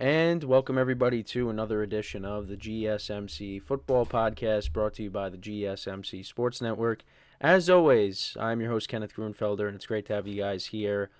And welcome everybody to another edition of the GSMC Football Podcast, brought to you by the GSMC Sports Network. As always, I'm your host, Kenneth Grunfelder, and it's great to have you guys here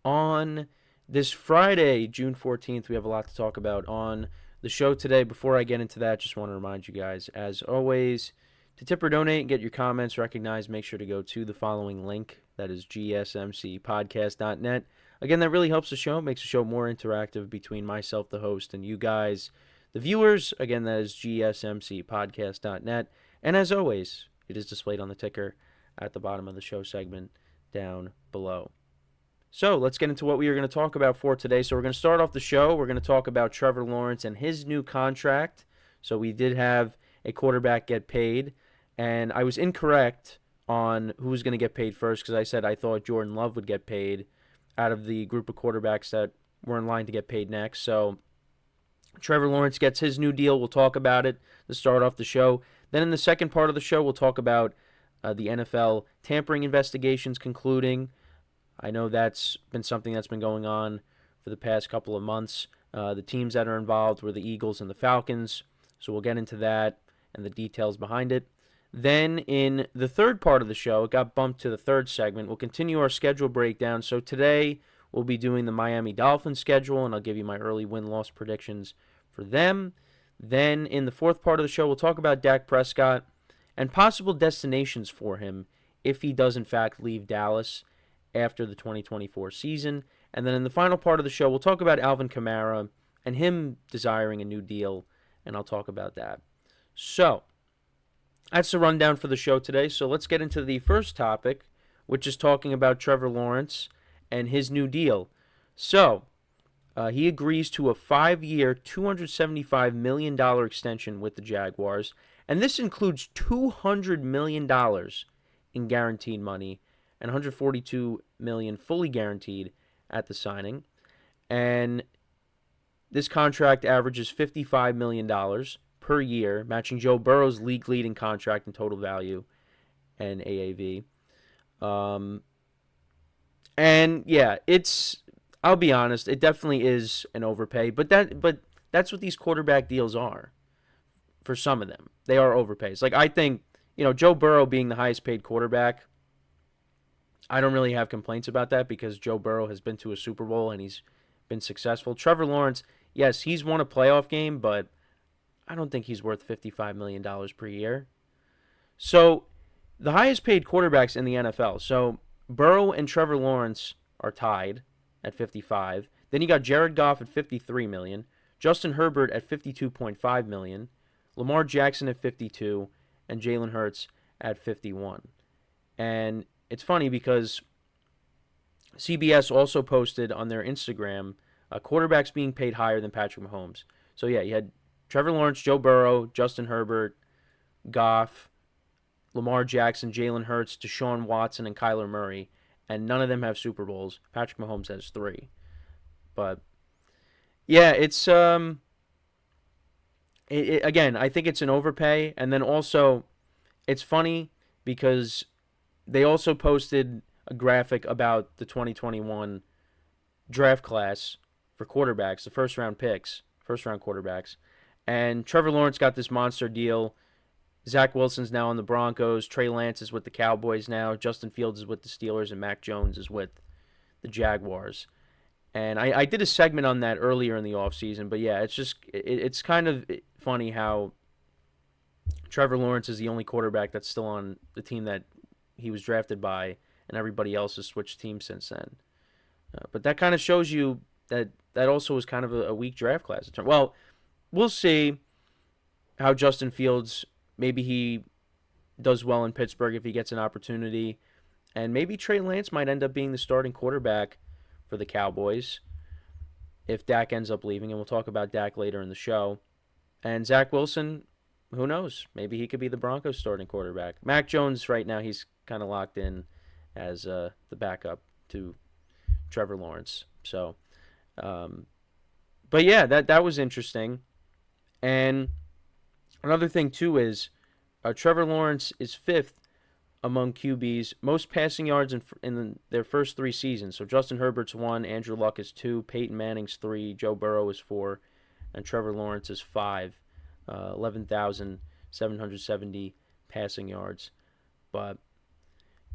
on this Friday, June 14th. We have a lot to talk about on the show today. Before I get into that, just want to remind you guys, as always, to tip or donate and get your comments recognized, make sure to go to the following link. That is GSMCPodcast.net. Again, that really helps the show, makes the show more interactive between myself, the host, and you guys, the viewers. Again, that is GSMCPodcast.net. And as always, it is displayed on the ticker at the bottom of the show segment down below. So let's get into what we are going to talk about for today. So we're going to start off the show. We're going to talk about Trevor Lawrence and his new contract. So we did have a quarterback get paid, and I was incorrect on who was going to get paid first because I said I thought Jordan Love would get paid out of the group of quarterbacks that were in line to get paid next. So Trevor Lawrence gets his new deal. We'll talk about it to start off the show. Then in the second part of the show, we'll talk about the NFL tampering investigations concluding. I know that's been something that's been going on for the past couple of months. The teams that are involved were the Eagles and the Falcons. So we'll get into that and the details behind it. Then in the third part of the show, it got bumped to the third segment. We'll continue our schedule breakdown. So today we'll be doing the Miami Dolphins schedule, and I'll give you my early win-loss predictions for them. Then in the fourth part of the show, we'll talk about Dak Prescott and possible destinations for him if he does in fact leave Dallas after the 2024 season. And then in the final part of the show, we'll talk about Alvin Kamara and him desiring a new deal, and I'll talk about that. So that's the rundown for the show today. So let's get into the first topic, which is talking about Trevor Lawrence and his new deal. So he agrees to a 5-year, $275 million extension with the Jaguars, and this includes $200 million in guaranteed money and $142 million fully guaranteed at the signing. And this contract averages $55 million per year, matching Joe Burrow's league-leading contract in total value and AAV. And yeah, I'll be honest, it definitely is an overpay, but that's what these quarterback deals are. For some of them, they are overpays. Like, I think, Joe Burrow being the highest paid quarterback, I don't really have complaints about that because Joe Burrow has been to a Super Bowl and he's been successful. Trevor Lawrence, yes, he's won a playoff game, but I don't think he's worth $55 million per year. So the highest paid quarterbacks in the NFL. So Burrow and Trevor Lawrence are tied at 55. Then you got Jared Goff at $53 million, Justin Herbert at $52.5 million, Lamar Jackson at 52, and Jalen Hurts at 51. And it's funny because CBS also posted on their Instagram quarterbacks being paid higher than Patrick Mahomes. So yeah, you had Trevor Lawrence, Joe Burrow, Justin Herbert, Goff, Lamar Jackson, Jalen Hurts, Deshaun Watson, and Kyler Murray, and none of them have Super Bowls. Patrick Mahomes has 3. But yeah, it's again, I think it's an overpay, and then also it's funny because they also posted a graphic about the 2021 draft class for quarterbacks, the first-round quarterbacks. And Trevor Lawrence got this monster deal. Zach Wilson's now on the Broncos. Trey Lance is with the Cowboys now. Justin Fields is with the Steelers. And Mac Jones is with the Jaguars. And I did a segment on that earlier in the offseason. But yeah, it's kind of funny how Trevor Lawrence is the only quarterback that's still on the team that he was drafted by. And everybody else has switched teams since then. But that kind of shows you that also was kind of a weak draft class. Well, we'll see how Justin Fields, maybe he does well in Pittsburgh if he gets an opportunity. And maybe Trey Lance might end up being the starting quarterback for the Cowboys if Dak ends up leaving. And we'll talk about Dak later in the show. And Zach Wilson, who knows? Maybe he could be the Broncos starting quarterback. Mac Jones right now, he's kind of locked in as the backup to Trevor Lawrence. So, but yeah, that was interesting. And another thing, too, is Trevor Lawrence is 5th among QBs, most passing yards in their first 3 seasons. So Justin Herbert's 1, Andrew Luck is 2, Peyton Manning's 3, Joe Burrow is 4, and Trevor Lawrence is 5. 11,770 passing yards. But,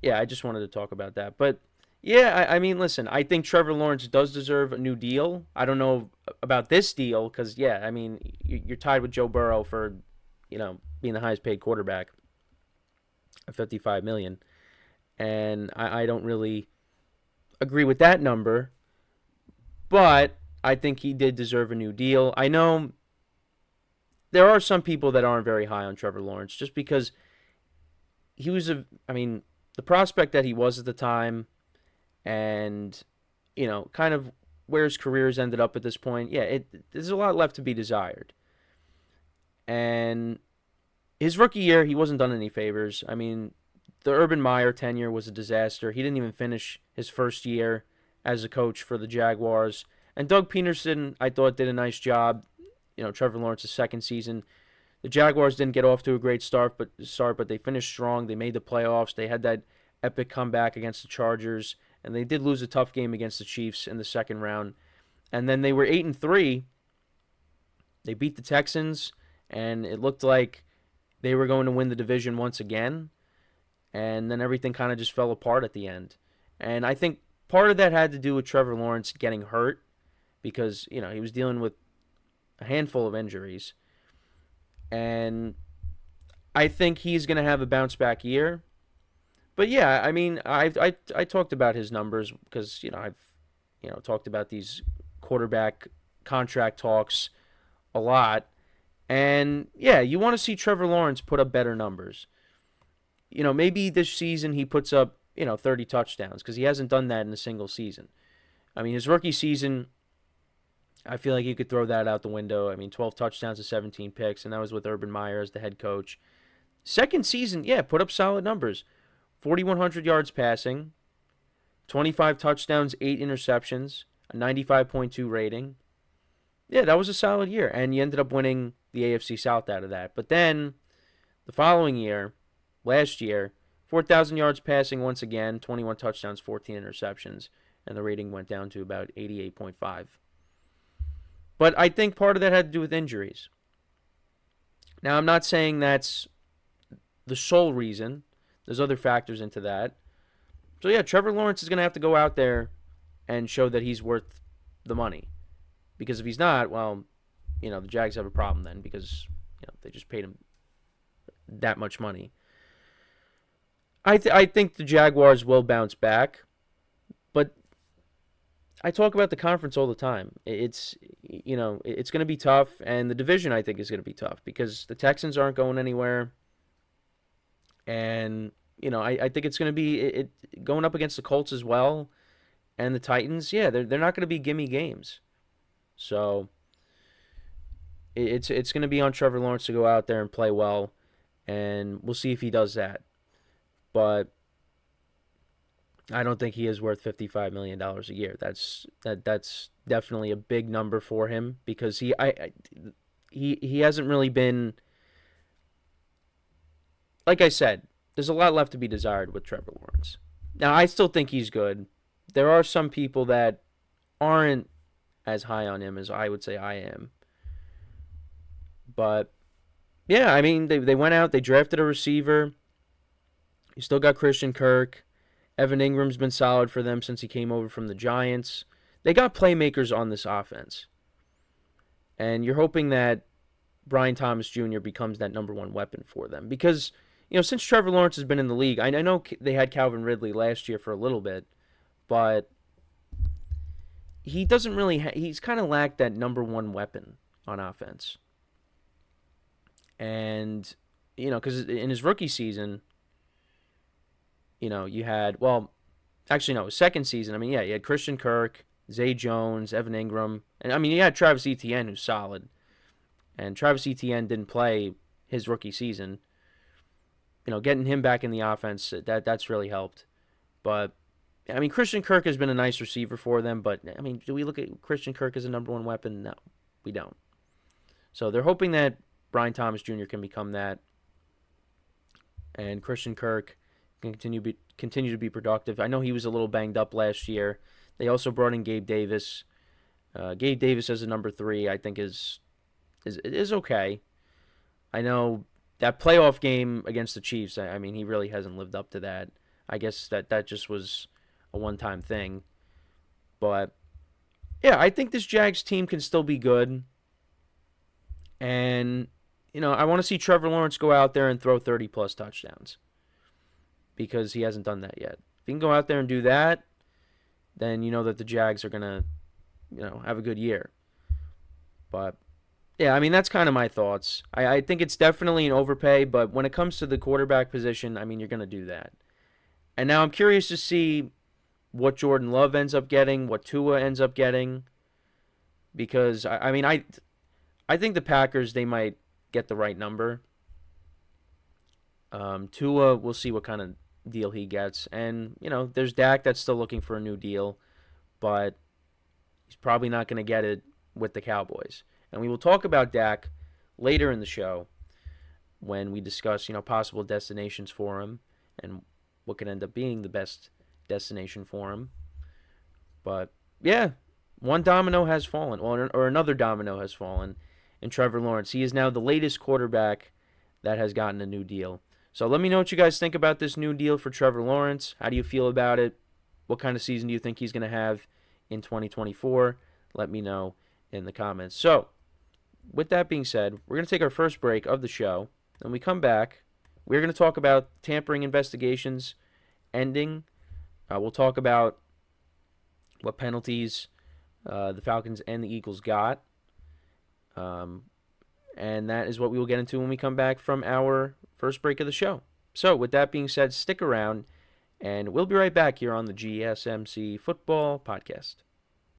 yeah, I just wanted to talk about that. But, yeah, I mean, listen, I think Trevor Lawrence does deserve a new deal. I don't know about this deal because, yeah, I mean, you're tied with Joe Burrow for, being the highest paid quarterback at $55 million. And I don't really agree with that number. But I think he did deserve a new deal. I know there are some people that aren't very high on Trevor Lawrence just because he was the prospect that he was at the time and, kind of where his career has ended up at this point. Yeah, there's a lot left to be desired. And his rookie year, he wasn't done any favors. I mean, the Urban Meyer tenure was a disaster. He didn't even finish his first year as a coach for the Jaguars. And Doug Pederson, I thought, did a nice job. Trevor Lawrence's second season. The Jaguars didn't get off to a great start, but they finished strong. They made the playoffs. They had that epic comeback against the Chargers, and they did lose a tough game against the Chiefs in the second round. And then they were 8-3. They beat the Texans, and it looked like they were going to win the division once again. And then everything kind of just fell apart at the end. And I think part of that had to do with Trevor Lawrence getting hurt because, he was dealing with a handful of injuries. And I think he's going to have a bounce-back year. But, yeah, I mean, I talked about his numbers because, I've talked about these quarterback contract talks a lot. And, yeah, you want to see Trevor Lawrence put up better numbers. Maybe this season he puts up, 30 touchdowns because he hasn't done that in a single season. I mean, his rookie season, I feel like you could throw that out the window. I mean, 12 touchdowns to 17 picks, and that was with Urban Meyer as the head coach. Second season, yeah, put up solid numbers. 4,100 yards passing, 25 touchdowns, 8 interceptions, a 95.2 rating. Yeah, that was a solid year, and you ended up winning the AFC South out of that. But then the following year, last year, 4,000 yards passing once again, 21 touchdowns, 14 interceptions, and the rating went down to about 88.5. But I think part of that had to do with injuries. Now, I'm not saying that's the sole reason. There's other factors into that. So, yeah, Trevor Lawrence is going to have to go out there and show that he's worth the money. Because if he's not, well, the Jags have a problem then because, they just paid him that much money. I think the Jaguars will bounce back. But I talk about the conference all the time. It's going to be tough, and the division I think is going to be tough because the Texans aren't going anywhere, and I think it's going to be going up against the Colts as well, and the Titans. Yeah, they're not going to be gimme games, so it's going to be on Trevor Lawrence to go out there and play well, and we'll see if he does that, but I don't think he is worth $55 million a year. That's definitely a big number for him because he hasn't really been, like I said, there's a lot left to be desired with Trevor Lawrence. Now, I still think he's good. There are some people that aren't as high on him as I would say I am. But, yeah, I mean, they went out, they drafted a receiver. You still got Christian Kirk. Evan Ingram's been solid for them since he came over from the Giants. They got playmakers on this offense. And you're hoping that Brian Thomas Jr. becomes that number one weapon for them. Because, since Trevor Lawrence has been in the league, I know they had Calvin Ridley last year for a little bit, but he doesn't really he's kind of lacked that number one weapon on offense. And, because in his rookie season, you had, his second season, you had Christian Kirk, Zay Jones, Evan Ingram, and, you had Travis Etienne, who's solid. And Travis Etienne didn't play his rookie season. Getting him back in the offense, that's really helped. But, Christian Kirk has been a nice receiver for them, but, do we look at Christian Kirk as a number one weapon? No, we don't. So they're hoping that Brian Thomas Jr. can become that. And Christian Kirk can continue to be productive. I know he was a little banged up last year. They also brought in Gabe Davis. Gabe Davis as a number 3, I think is okay. I know that playoff game against the Chiefs, I mean, he really hasn't lived up to that. I guess that just was a one-time thing. But, yeah, I think this Jags team can still be good. And, I want to see Trevor Lawrence go out there and throw 30-plus touchdowns because he hasn't done that yet. If he can go out there and do that, then you know that the Jags are going to, have a good year. But, yeah, I mean, that's kind of my thoughts. I think it's definitely an overpay, but when it comes to the quarterback position, I mean, you're going to do that. And now I'm curious to see what Jordan Love ends up getting, what Tua ends up getting, because, I think the Packers, they might get the right number. Tua, we'll see what kind of deal he gets. And, there's Dak that's still looking for a new deal, but he's probably not going to get it with the Cowboys. And we will talk about Dak later in the show when we discuss, possible destinations for him and what could end up being the best destination for him. But, yeah, one domino has fallen, or another domino has fallen in Trevor Lawrence. He is now the latest quarterback that has gotten a new deal. So let me know what you guys think about this new deal for Trevor Lawrence. How do you feel about it? What kind of season do you think he's going to have in 2024? Let me know in the comments. So, with that being said, we're going to take our first break of the show. When we come back, we're going to talk about tampering investigations ending. We'll talk about what penalties the Falcons and the Eagles got. And that is what we will get into when we come back from our first break of the show. So, with that being said, stick around, and we'll be right back here on the GSMC Football Podcast.